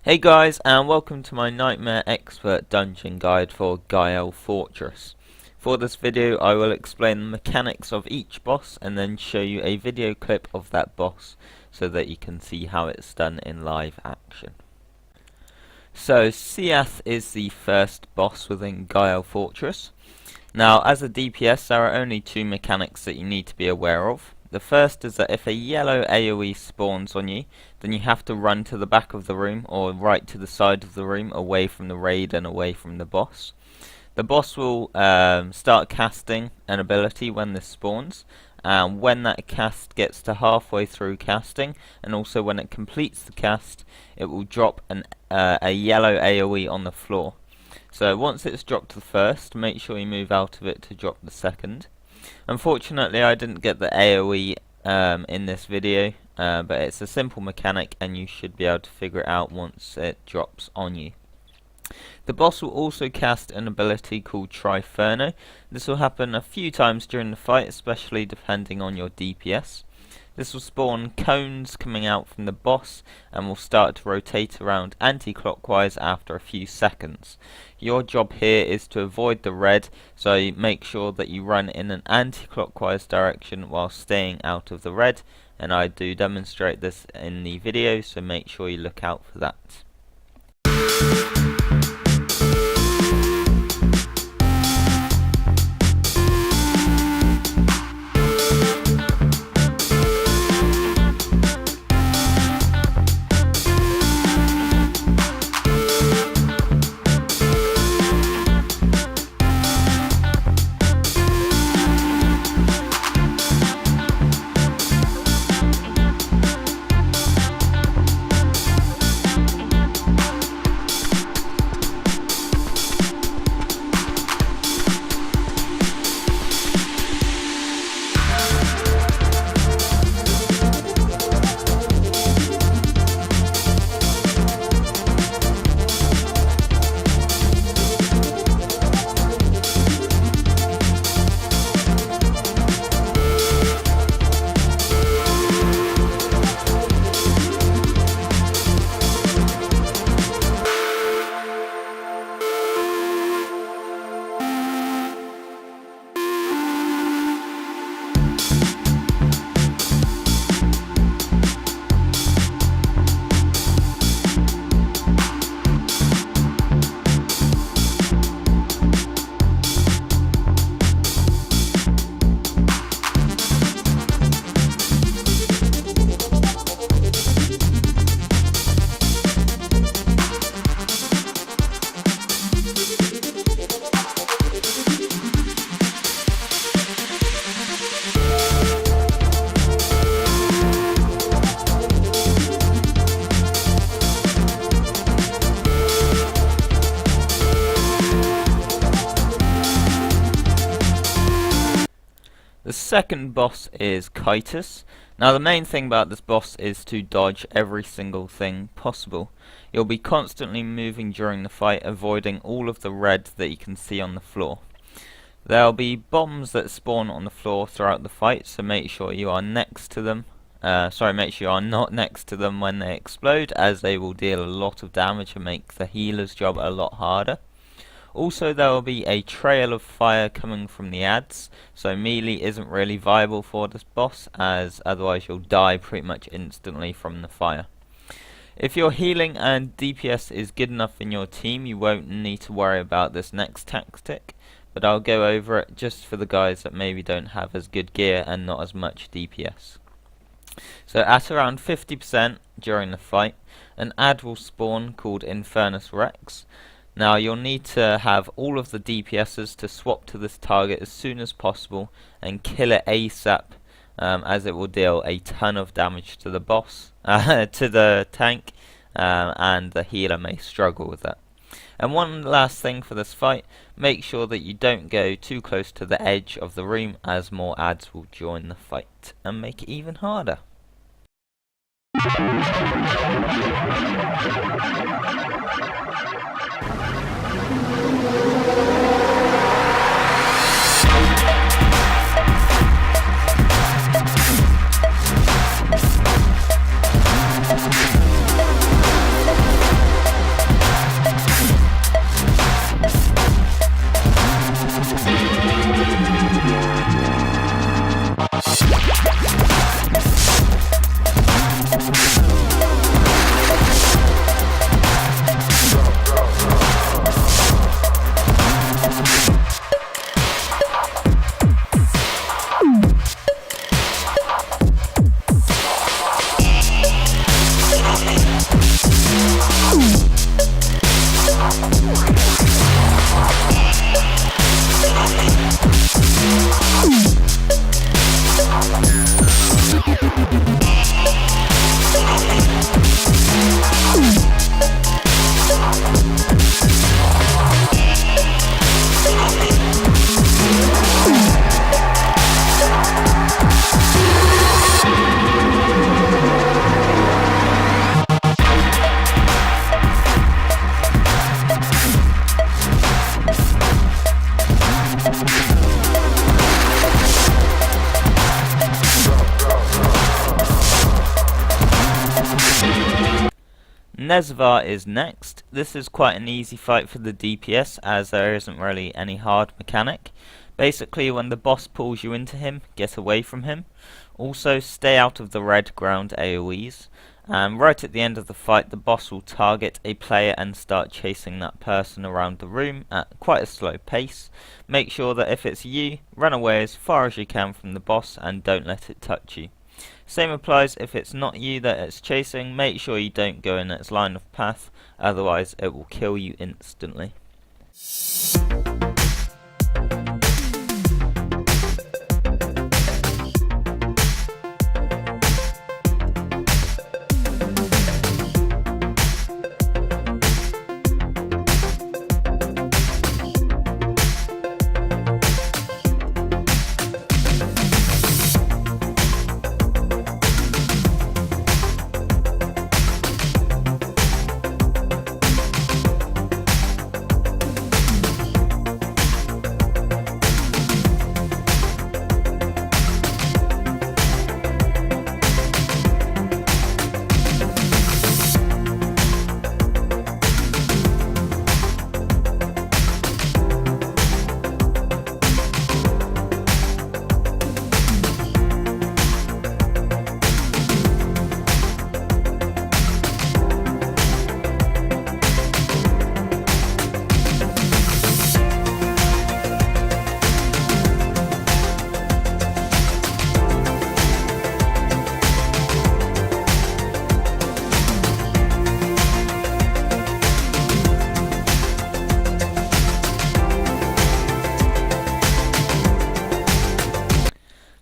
Hey guys, and welcome to my Nightmare Expert Dungeon Guide for Gyel Fortress. For this video I will explain the mechanics of each boss and then show you a video clip of that boss so that you can see how it's done in live action. So Siath is the first boss within Gyel Fortress. Now as a DPS there are only two mechanics that you need to be aware of. The first is that if a yellow AoE spawns on you, then you have to run to the back of the room or right to the side of the room, away from the raid and away from the boss. The boss will start casting an ability when this spawns, and when that cast gets to halfway through casting, and also when it completes the cast, it will drop a yellow AoE on the floor. So once it's dropped the first, make sure you move out of it to drop the second. Unfortunately I didn't get the AoE in this video, but it's a simple mechanic and you should be able to figure it out once it drops on you. The boss will also cast an ability called Triferno. This will happen a few times during the fight, especially depending on your DPS. This will spawn cones coming out from the boss and will start to rotate around anti-clockwise after a few seconds. Your job here is to avoid the red, so make sure that you run in an anti-clockwise direction while staying out of the red, and I do demonstrate this in the video, so make sure you look out for that. The second boss is Kittis. Now the main thing about this boss is to dodge every single thing possible. You'll be constantly moving during the fight, avoiding all of the red that you can see on the floor. There'll be bombs that spawn on the floor throughout the fight, so make sure you are next to them. Make sure you are not next to them when they explode, as they will deal a lot of damage and make the healer's job a lot harder. Also there will be a trail of fire coming from the ads, so melee isn't really viable for this boss, as otherwise you'll die pretty much instantly from the fire. If your healing and DPS is good enough in your team, you won't need to worry about this next tactic, but I'll go over it just for the guys that maybe don't have as good gear and not as much DPS. So at around 50% during the fight, an ad will spawn called Infernus Rex. Now you'll need to have all of the DPSs to swap to this target as soon as possible and kill it ASAP, as it will deal a ton of damage to the boss, to the tank, and the healer may struggle with that. And one last thing for this fight, make sure that you don't go too close to the edge of the room, as more ads will join the fight and make it even harder. Nezvar is next. This is quite an easy fight for the DPS as there isn't really any hard mechanic. Basically when the boss pulls you into him, get away from him. Also stay out of the red ground AoEs. Right at the end of the fight the boss will target a player and start chasing that person around the room at quite a slow pace. Make sure that if it's you, run away as far as you can from the boss and don't let it touch you. Same applies if it's not you that it's chasing, make sure you don't go in its line of path, otherwise it will kill you instantly.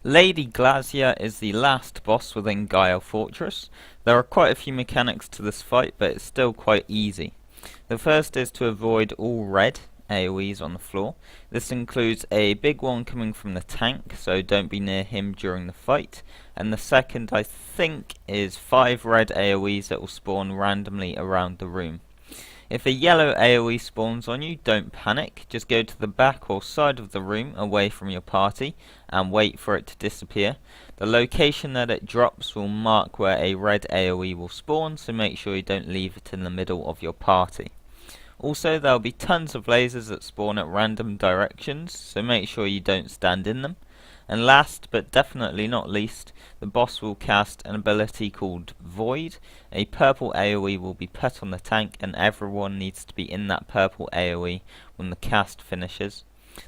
Lady Glazier is the last boss within Gyel Fortress. There are quite a few mechanics to this fight, but it's still quite easy. The first is to avoid all red AoEs on the floor. This includes a big one coming from the tank, so don't be near him during the fight. And the second, I think, is 5 red AoEs that will spawn randomly around the room. If a yellow AoE spawns on you, don't panic, just go to the back or side of the room away from your party and wait for it to disappear. The location that it drops will mark where a red AoE will spawn, so make sure you don't leave it in the middle of your party. Also, there will be tons of lasers that spawn at random directions, so make sure you don't stand in them. And last, but definitely not least, the boss will cast an ability called Void. A purple AoE will be put on the tank and everyone needs to be in that purple AoE when the cast finishes.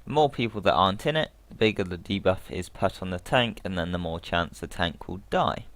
The more people that aren't in it, the bigger the debuff is put on the tank, and then the more chance the tank will die.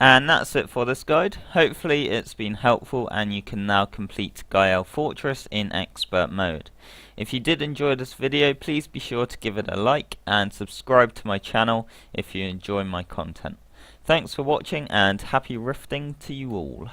And that's it for this guide. Hopefully it's been helpful and you can now complete Gyel Fortress in expert mode. If you did enjoy this video, please be sure to give it a like and subscribe to my channel if you enjoy my content. Thanks for watching and happy rifting to you all.